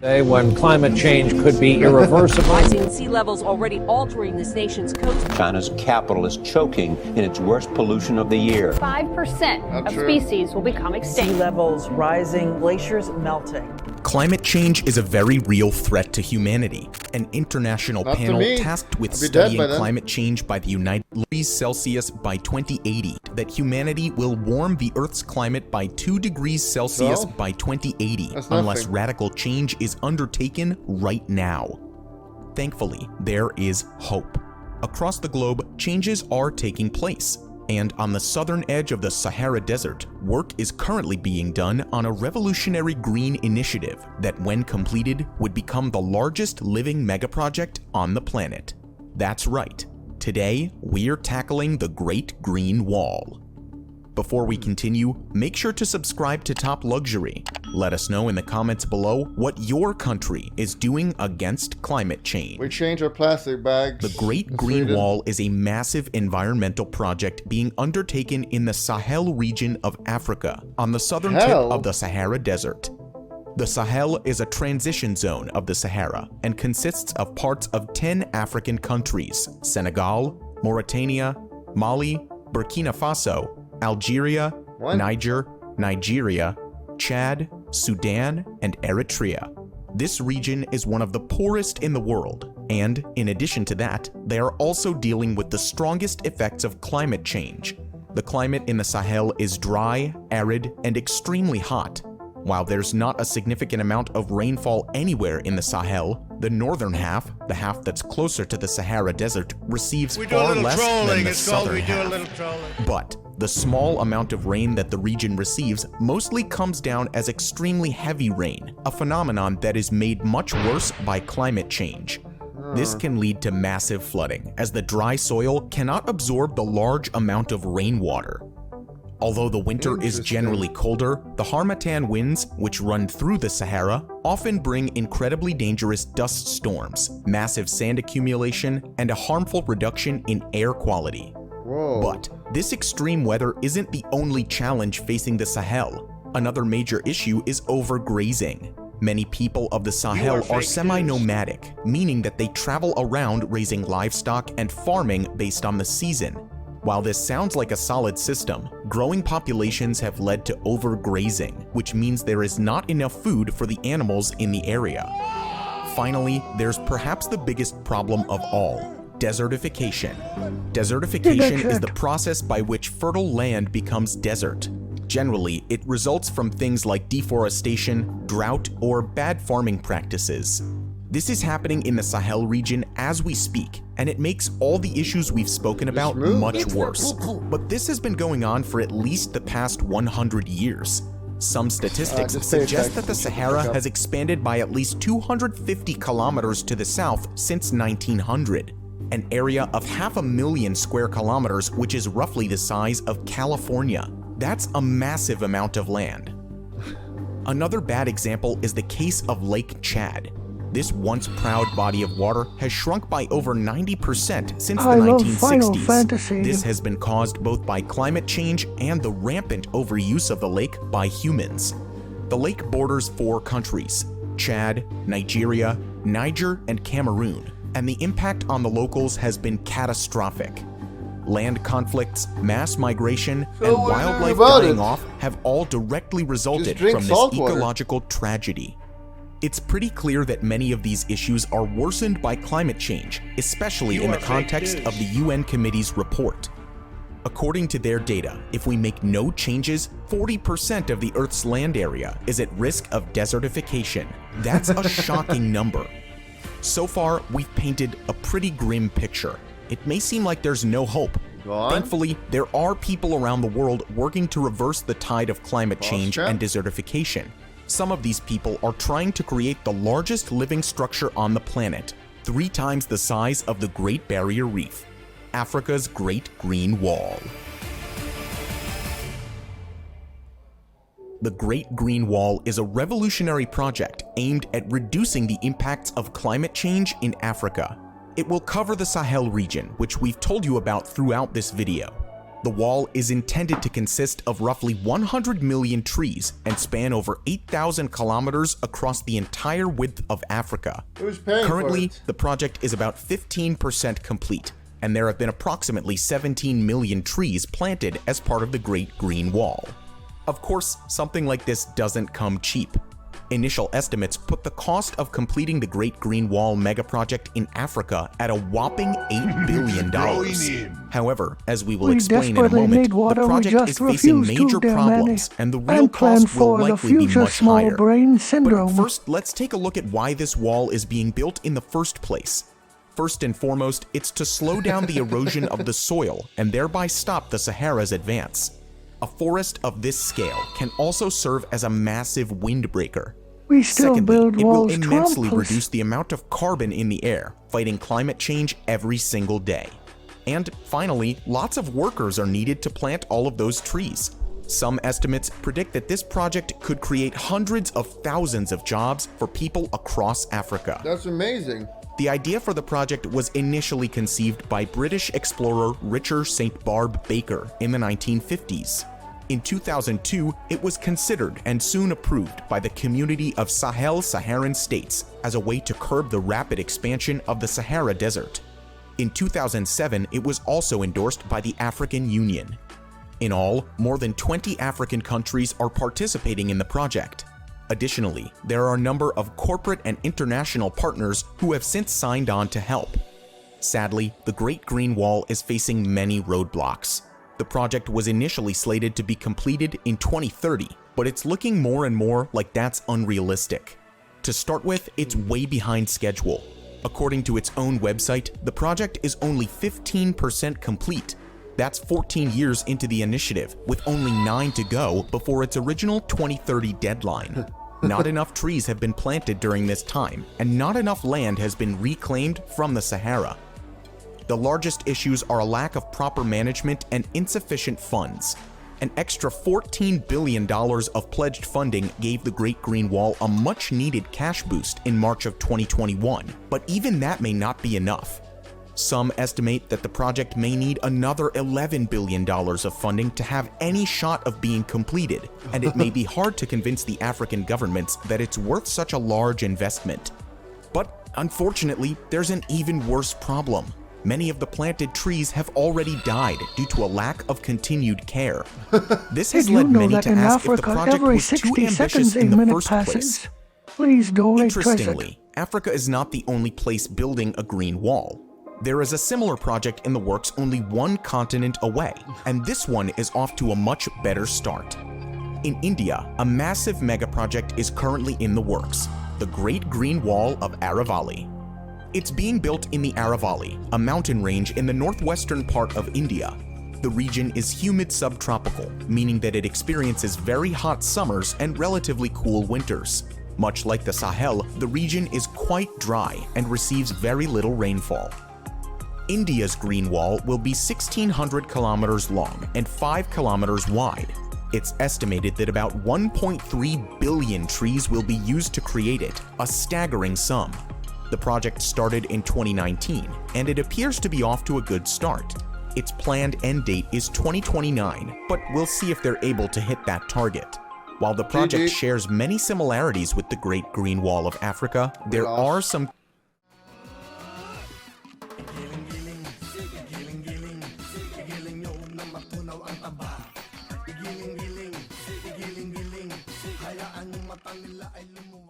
Day when climate change could be irreversible. Rising sea levels already altering this nation's coast. China's capital is choking in its worst pollution of the year. 5% of species will become extinct. Sea levels rising, glaciers melting. Climate change is a very real threat to humanity. An international panel tasked with studying climate change by the United Degrees Celsius by 2080 that humanity will warm the Earth's climate by 2 degrees Celsius by 2080 unless radical change is undertaken right now. Thankfully, there is hope. Across the globe, changes are taking place. And on the southern edge of the Sahara Desert, work is currently being done on a revolutionary green initiative that, when completed, would become the largest living megaproject on the planet. That's right. Today, we're tackling the Great Green Wall. Before we continue, make sure to subscribe to Top Luxury. Let us know in the comments below what your country is doing against climate change. We change our plastic bags. The Great Green Wall is a massive environmental project being undertaken in the Sahel region of Africa, on the southern tip of the Sahara Desert. The Sahel is a transition zone of the Sahara and consists of parts of 10 African countries: Senegal, Mauritania, Mali, Burkina Faso, Algeria, Niger, Nigeria, Chad, Sudan, and Eritrea. This region is one of the poorest in the world, and in addition to that, they are also dealing with the strongest effects of climate change. The climate in the Sahel is dry, arid, and extremely hot. While there's not a significant amount of rainfall anywhere in the Sahel, the northern half, the half that's closer to the Sahara Desert, receives far less than the southern half. But the small amount of rain that the region receives mostly comes down as extremely heavy rain, a phenomenon that is made much worse by climate change. This can lead to massive flooding, as the dry soil cannot absorb the large amount of rainwater. Although the winter is generally colder, the Harmattan winds, which run through the Sahara, often bring incredibly dangerous dust storms, massive sand accumulation, and a harmful reduction in air quality. But this extreme weather isn't the only challenge facing the Sahel. Another major issue is overgrazing. Many people of the Sahel are semi-nomadic, meaning that they travel around raising livestock and farming based on the season. While this sounds like a solid system, growing populations have led to overgrazing, which means there is not enough food for the animals in the area. Finally, there's perhaps the biggest problem of all: desertification. Desertification is the process by which fertile land becomes desert. Generally, it results from things like deforestation, drought, or bad farming practices. This is happening in the Sahel region as we speak, and it makes all the issues we've spoken about much worse. But this has been going on for at least the past 100 years. Some statistics suggest that the Sahara has expanded by at least 250 kilometers to the south since 1900, an area of 500,000 square kilometers, which is roughly the size of California. That's a massive amount of land. Another bad example is the case of Lake Chad. This once proud body of water has shrunk by over 90% since the 1960s. This has been caused both by climate change and the rampant overuse of the lake by humans. The lake borders 4 countries: Chad, Nigeria, Niger, and Cameroon, and the impact on the locals has been catastrophic. Land conflicts, mass migration, and wildlife dying off have all directly resulted from this ecological tragedy. It's pretty clear that many of these issues are worsened by climate change, especially in the context of the UN Committee's report. According to their data, if we make no changes, 40% of the Earth's land area is at risk of desertification. That's a shocking number. So far, we've painted a pretty grim picture. It may seem like there's no hope. Thankfully, there are people around the world working to reverse the tide of climate change and desertification. Some of these people are trying to create the largest living structure on the planet, 3 times the size of the Great Barrier Reef, Africa's Great Green Wall. The Great Green Wall is a revolutionary project aimed at reducing the impacts of climate change in Africa. It will cover the Sahel region, which we've told you about throughout this video. The wall is intended to consist of roughly 100 million trees and span over 8,000 kilometers across the entire width of Africa. Who's paying Currently, for it? the project is about 15% complete, and there have been approximately 17 million trees planted as part of the Great Green Wall. Of course, something like this doesn't come cheap. Initial estimates put the cost of completing the Great Green Wall megaproject in Africa at a whopping $8 billion. However, as we will explain in a moment, the project is facing major problems, and the real cost will likely be much higher. But first, let's take a look at why this wall is being built in the first place. First and foremost, it's to slow down the erosion of the soil and thereby stop the Sahara's advance. A forest of this scale can also serve as a massive windbreaker. Secondly, it will immensely reduce the amount of carbon in the air, fighting climate change every single day. And finally, lots of workers are needed to plant all of those trees. Some estimates predict that this project could create hundreds of thousands of jobs for people across Africa. That's amazing. The idea for the project was initially conceived by British explorer Richard St. Barbe Baker in the 1950s. In 2002, it was considered and soon approved by the community of Sahel-Saharan states as a way to curb the rapid expansion of the Sahara Desert. In 2007, it was also endorsed by the African Union. In all, more than 20 African countries are participating in the project. Additionally, there are a number of corporate and international partners who have since signed on to help. Sadly, the Great Green Wall is facing many roadblocks. The project was initially slated to be completed in 2030, but it's looking more and more like that's unrealistic. To start with, it's way behind schedule. According to its own website, the project is only 15% complete. That's 14 years into the initiative, with only 9 to go before its original 2030 deadline. Not enough trees have been planted during this time, and not enough land has been reclaimed from the Sahara. The largest issues are a lack of proper management and insufficient funds. An extra $14 billion of pledged funding gave the Great Green Wall a much-needed cash boost in March of 2021, but even that may not be enough. Some estimate that the project may need another $11 billion of funding to have any shot of being completed, and it may be hard to convince the African governments that it's worth such a large investment. But unfortunately, there's an even worse problem. Many of the planted trees have already died due to a lack of continued care. This has led many to ask if the project was too ambitious in the first place. Interestingly, Africa is not the only place building a green wall. There is a similar project in the works only one continent away, and this one is off to a much better start. In India, a massive megaproject is currently in the works, the Great Green Wall of Aravalli. It's being built in the Aravalli, a mountain range in the northwestern part of India. The region is humid subtropical, meaning that it experiences very hot summers and relatively cool winters. Much like the Sahel, the region is quite dry and receives very little rainfall. India's green wall will be 1,600 kilometers long and 5 kilometers wide. It's estimated that about 1.3 billion trees will be used to create it, a staggering sum. The project started in 2019, and it appears to be off to a good start. Its planned end date is 2029, but we'll see if they're able to hit that target. While the project shares many similarities with the Great Green Wall of Africa, there are some hayaan yung mata nila ay lumuha.